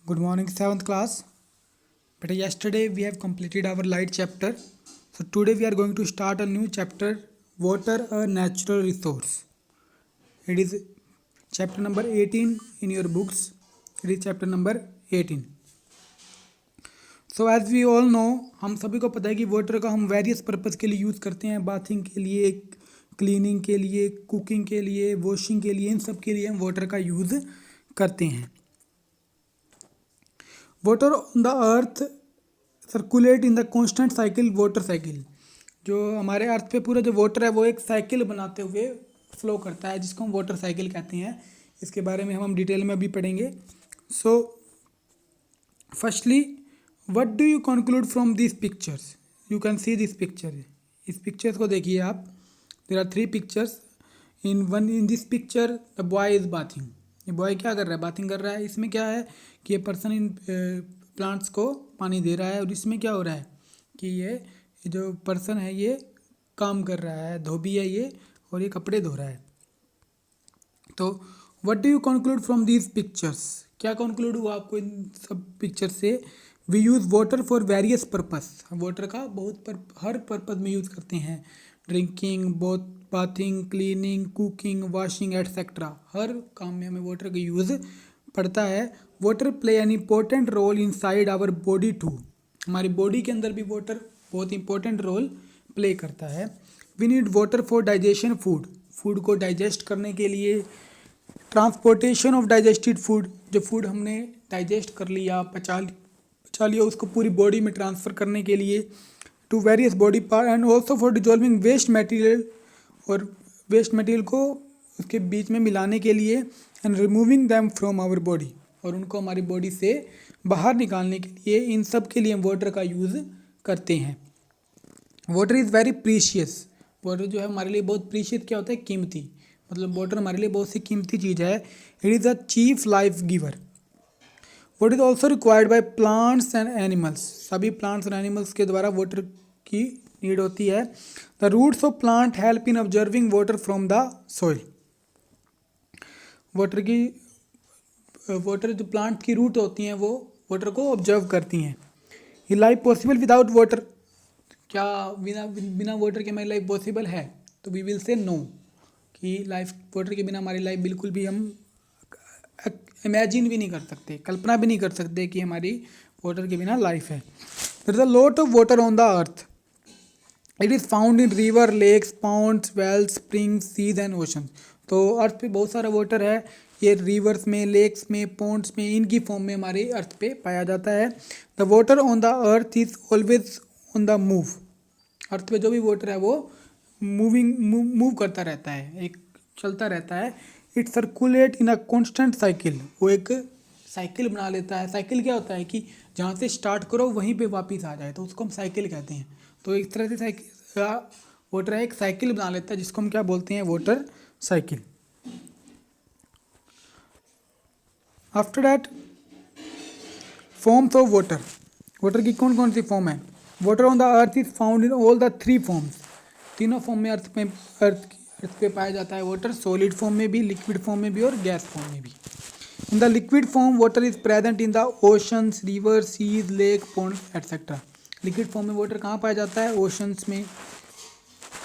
Good morning, 7th class. But yesterday we have completed our light chapter. So today we are going to start a new chapter, Water, a Natural Resource. It is chapter number 18 in your books. It is chapter number 18. So as we all know, हम सभी को पता है कि water का हम various purpose के लिए यूज़ करते हैं। बाथिंग के लिए, क्लीनिंग के लिए, कुकिंग के लिए, वॉशिंग के लिए, इन सब के लिए हम वाटर का यूज़ करते हैं। Water on the earth circulate in the constant cycle, water cycle. जो हमारे अर्थ पे पूरा जो वाटर है वो एक साइकिल बनाते हुए फ्लो करता है, जिसको हम वाटर साइकिल कहते हैं। इसके बारे में हम डिटेल में अभी पढ़ेंगे। So firstly, what do you conclude from this pictures? You can see this picture. इस पिक्चर्स को देखिए आप। There are 3 pictures. In this picture the boy is bathing. ये बॉय क्या कर रहा है? बाथिंग कर रहा है। इसमें क्या है कि ये पर्सन इन प्लांट्स को पानी दे रहा है, और इसमें क्या हो रहा है कि ये जो पर्सन है ये काम कर रहा है, धोबी है ये, और ये कपड़े धो रहा है। तो what do you conclude from these pictures? क्या कंक्लूड हुआ आपको इन सब पिक्चर से? We use water for various purpose. हम वाटर का हर पर्पज़ में यूज़ करते हैं। Drinking, bathing, cleaning, cooking, washing etcetera, हर काम में हमें वाटर का यूज़ पड़ता है। Water play an important role inside our body too. हमारी बॉडी के अंदर भी वाटर बहुत इंपॉर्टेंट रोल प्ले करता है। We need water for digestion food को डाइजेस्ट करने के लिए, ट्रांसपोर्टेशन ऑफ डाइजेस्टेड फूड, जो फूड हमने डाइजेस्ट कर लिया, पचा लिया, उसको पूरी बॉडी में ट्रांसफ़र करने के लिए, to various body part, and also for dissolving waste material, और वेस्ट मटेरियल को उसके बीच में मिलाने के लिए, and removing them from our body, और उनको हमारी बॉडी से बाहर निकालने के लिए, इन सब के लिए हम वाटर का यूज़ करते हैं। Water is very precious. Water जो है हमारे लिए बहुत प्रीशियस क्या होता है? कीमती। मतलब वाटर हमारे लिए बहुत सी कीमती चीज़ है। It is a chief life giver. Water is also required by plants and animals. सभी प्लांट्स और एनिमल्स के द्वारा वाटर की नीड होती है। The roots of plant help in observing water from the soil. Water जो प्लांट की root होती हैं वो वाटर को ऑब्जर्व करती हैं। ये लाइफ पॉसिबल विदाउट वाटर? क्या बिना वाटर के हमारी लाइफ पॉसिबल है? तो वी विल से नो, कि लाइफ वाटर के बिना हमारी लाइफ बिल्कुल भी हम इमेजिन भी नहीं कर सकते, कल्पना भी नहीं कर सकते कि हमारी वाटर के बिना लाइफ है। There is a lot of water on the earth. It is found in river, lakes, ponds, wells, springs, seas and ocean. तो अर्थ पे बहुत सारा वाटर है। ये रिवर्स में, लेक्स में, पॉन्ड्स में, इनकी फॉर्म में हमारे अर्थ पे पाया जाता है। The water on the earth is always on the move. Earth पे जो भी वाटर है वो मूव करता रहता है, एक चलता रहता है। It circulate in a constant cycle. वो एक साइकिल बना लेता है। साइकिल क्या होता है कि जहाँ से स्टार्ट करो वहीं पे वापस आ जाए, तो उसको हम साइकिल कहते हैं। तो एक तरह से साइकिल वाटर है, एक साइकिल बना लेता है, जिसको हम क्या बोलते हैं? Water cycle. After that, forms of water. Water की कौन कौन सी फॉर्म है? Water on the earth is found in all the 3 forms. तीनों फॉर्म में अर्थ पे पाया जाता है वाटर। सॉलिड फॉर्म में भी, लिक्विड फॉर्म में भी, और गैस फॉर्म में भी। In the liquid form water is present in the oceans, river, seas, lake, pond etcetera. Liquid form में वाटर कहाँ पाया जाता है? ओशंस में,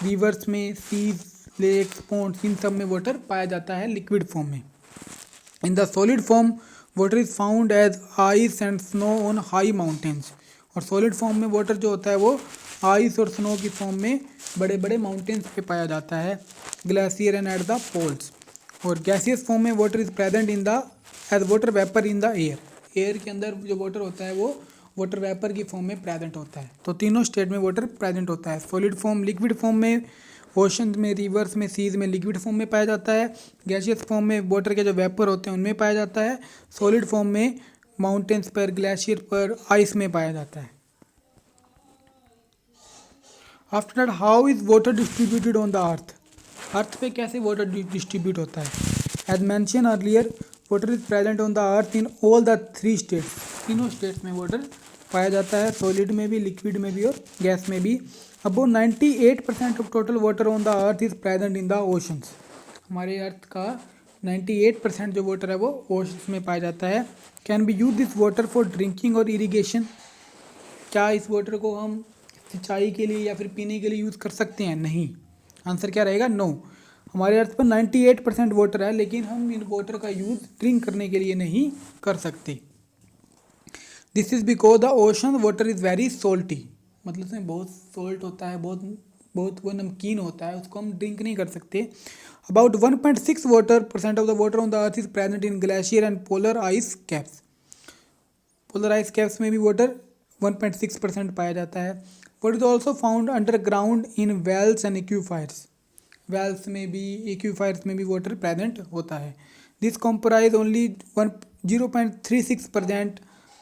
रिवर्स में, सीज, लेक्स, पॉन्ड्स, इन सब में वाटर पाया जाता है लिक्विड फॉर्म में। In the solid form water is found as ice and snow on high mountains. और सॉलिड फॉर्म में वाटर जो होता है वो आइस और स्नो की फॉर्म में बड़े बड़े माउंटेन्स पे पाया जाता है, glacier and at the poles. और गैसियस फॉर्म में water is present in the as water vapour in the air. Air के अंदर जो वाटर होता है वो वाटर वेपर की फॉर्म में प्रेजेंट होता है। तो तीनों स्टेट में वाटर प्रेजेंट होता है। सॉलिड फॉर्म, लिक्विड फॉर्म में, ओशन में, रिवर्स में, सीज में लिक्विड फॉर्म में पाया जाता है। गैसियस फॉर्म में वाटर के जो वेपर होते हैं उनमें पाया जाता है। सॉलिड फॉर्म में माउंटेन्स पर, ग्लेशियर पर, आइस में पाया जाता है। After that, how is water distributed on the earth? Earth पे कैसे वाटर डिस्ट्रीब्यूट होता है? As mention earlier, water is present on the earth in all the 3 states. तीनों स्टेट्स में वाटर पाया जाता है, सॉलिड में भी, लिक्विड में भी, और गैस में भी। About 98% of total water on the earth is present in the oceans. हमारे अर्थ का 98% जो वाटर है वो ओशंस में पाया जाता है। Can be use this water for drinking और इरिगेशन, क्या इस वाटर को हम सिंचाई के लिए या फिर पीने के लिए यूज़ कर सकते हैं? नहीं। आंसर क्या रहेगा? नो। हमारे अर्थ पर 98% वाटर है, लेकिन हम इन वाटर का यूज़ ड्रिंक करने के लिए नहीं कर सकते। This is because the ocean water is very salty, मतलब उसमें बहुत सोल्ट होता है, बहुत बहुत वो नमकीन होता है, उसको हम ड्रिंक नहीं कर सकते। About 1.6 % of the water on the earth is present in glacier and polar ice caps. Polar ice caps में भी वाटर 1.6% पाया जाता है। Water is also found underground in wells and aquifers, wells में भी एक्यूफायर्स में भी वाटर प्रेजेंट होता है। This comprise only 0.36%,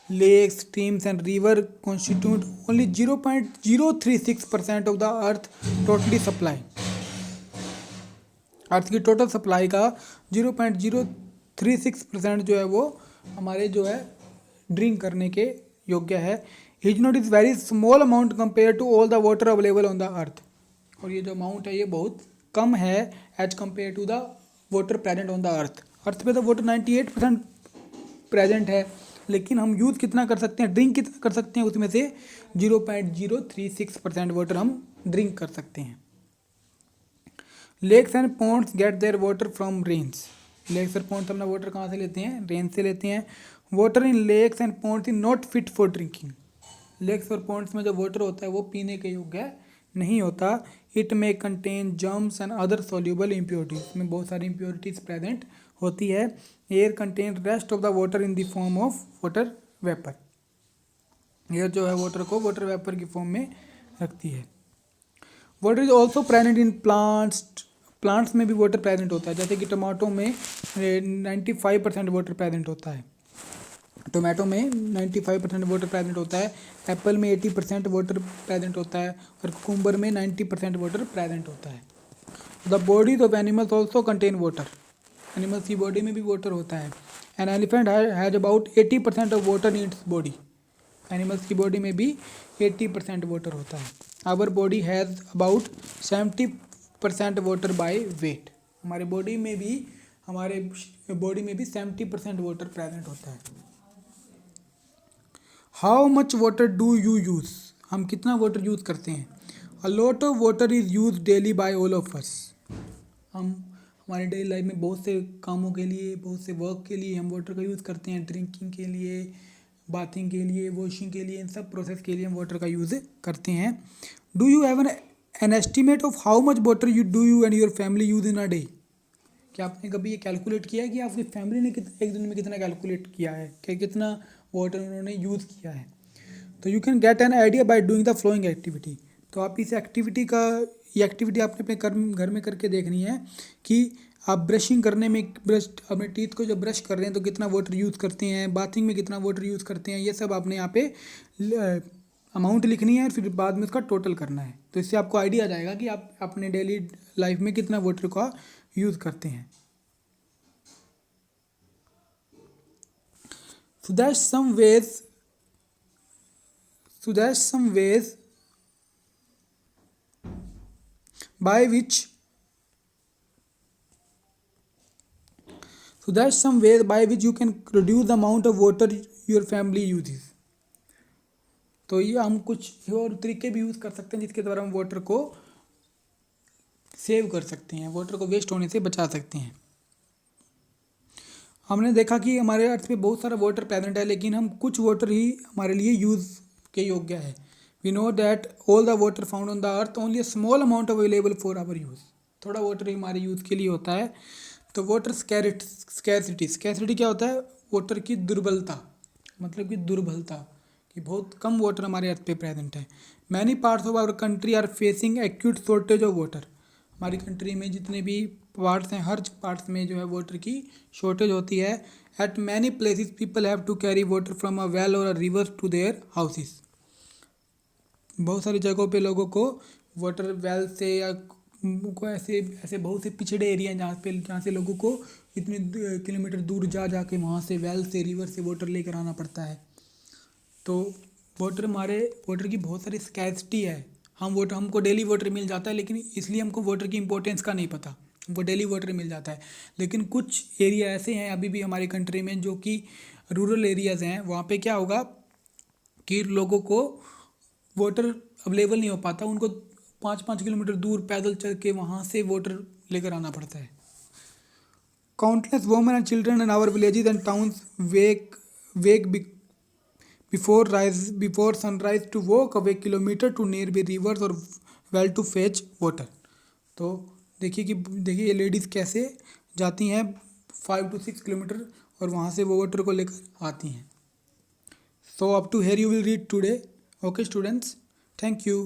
lakes, streams and river constitute only 0.036% of the earth totally supply। अर्थ की टोटल सप्लाई का 0.036% जो है वो हमारे जो है ड्रिंक करने के योग्य है। Is not is very small amount compare to all the water available on the earth, और ये जो अमाउंट है ये बहुत कम है as compare to the water present on the earth. Earth पे तो वाटर 98% प्रेजेंट है, लेकिन हम यूज़ कितना कर सकते हैं, ड्रिंक कितना कर सकते हैं, उसमें से 0.036% वाटर हम ड्रिंक कर सकते हैं। Lakes and ponds get their water from rains, lakes और पॉन्ड्स अपना वाटर कहाँ से लेते हैं? रेन से लेते हैं। Water in lakes and ponds is not fit for drinking, lakes और पॉन्ड्स में जो वाटर होता है वो पीने के योग्य नहीं होता। इट में contain germs and other soluble impurities, में बहुत सारी इम्प्योरिटीज प्रेजेंट होती है। Air contain rest of the water in the form of water vapour, air जो है वाटर को वाटर वेपर की फॉर्म में रखती है। Water is also present in plants, plants में भी वाटर प्रेजेंट होता है, जैसे कि टमाटो में 95% वाटर प्रेजेंट होता है, टोमेटो में 95% वाटर प्रेजेंट होता है। एप्पल में 80% वाटर प्रेजेंट होता है, और कुकुम्बर में 90% वाटर प्रेजेंट होता है। The bodies of animals also contain water, animals की बॉडी में भी वाटर होता है। An elephant has about 80% of water in its body, animals की बॉडी में भी 80% वाटर होता है। Our body has about 70% water by weight, हमारे बॉडी में भी 70% वाटर प्रेजेंट होता है। How much water do you use, हम कितना वाटर यूज़ करते हैं? A lot of water is use daily by all of us, हम हमारे डेली लाइफ में बहुत से कामों के लिए, बहुत से वर्क के लिए हम वाटर का यूज़ करते हैं। ड्रिंकिंग के लिए, बाथिंग के लिए, वॉशिंग के लिए, इन सब प्रोसेस के लिए हम वाटर का यूज़ करते हैं। Do you have an estimate of how much water you and your family use in a day, क्या आपने कभी ये कैलकुलेट किया है कि आपकी फैमिली ने एक दिन में कितना कैलकुलेट किया है कि कितना वाटर उन्होंने यूज़ किया है? तो you can get an idea by doing the flowing activity, तो आप इस एक्टिविटी का, ये एक्टिविटी आपने अपने घर में करके देखनी है कि आप ब्रशिंग करने में, ब्रश अपने टीथ को जब ब्रश कर रहे हैं तो कितना वाटर यूज़ करते हैं, बाथिंग में कितना वाटर यूज़ करते हैं, ये सब आपने यहाँ पे अमाउंट लिखनी है और फिर बाद में उसका टोटल करना है। तो इससे आपको आइडिया आ जाएगा कि आप अपने डेली लाइफ में कितना वाटर का यूज़ करते हैं। So there's some ways by which you can reduce the amount of water your family uses। तो ये हम कुछ और तरीके भी यूज़ कर सकते हैं जिसके द्वारा हम वाटर को सेव कर सकते हैं, वाटर को वेस्ट होने से बचा सकते हैं। हमने देखा कि हमारे अर्थ पे बहुत सारा वाटर प्रेजेंट है, लेकिन हम कुछ वाटर ही हमारे लिए यूज़ के योग्य है। We know that all the water found on the earth only a small amount available for our use, थोड़ा वाटर ही हमारे यूज़ के लिए होता है। तो वाटर स्कैरसिटी क्या होता है? वाटर की दुर्बलता, मतलब कि दुर्बलता कि बहुत कम वाटर हमारे अर्थ पे प्रेजेंट है। Many parts of our country are facing acute shortage of water, हमारी कंट्री में जितने भी पार्ट्स हैं, हर पार्ट्स में जो है वाटर की शॉर्टेज होती है। At many places people have to carry water from a well और a river to their houses, बहुत सारी जगहों पे लोगों को वाटर वेल से या को ऐसे बहुत से पिछड़े एरिया हैं जहाँ से लोगों को इतने किलोमीटर दूर जा के वहाँ से वेल से, रिवर से वाटर लेकर आना पड़ता है। तो वाटर की बहुत सारी स्कैर्सिटी है। हमको डेली वाटर मिल जाता है, लेकिन इसलिए हमको वाटर की इम्पोर्टेंस का नहीं पता। वो डेली वाटर मिल जाता है। लेकिन कुछ एरिया ऐसे हैं अभी भी हमारी कंट्री में जो कि रूरल एरियाज़ हैं, वहाँ पे क्या होगा कि लोगों को वाटर अवेलेबल नहीं हो पाता, उनको 5-5 किलोमीटर दूर पैदल चल के वहाँ से वाटर लेकर आना पड़ता है। Countless women and children in our villages and towns wake before sunrise to walk away kilometer to nearby rivers or well to fetch water। तो देखिए ये लेडीज़ कैसे जाती हैं 5 to 6 किलोमीटर और वहाँ से वो वाटर को लेकर आती हैं। So up to here you will read today। Okay students, thank you।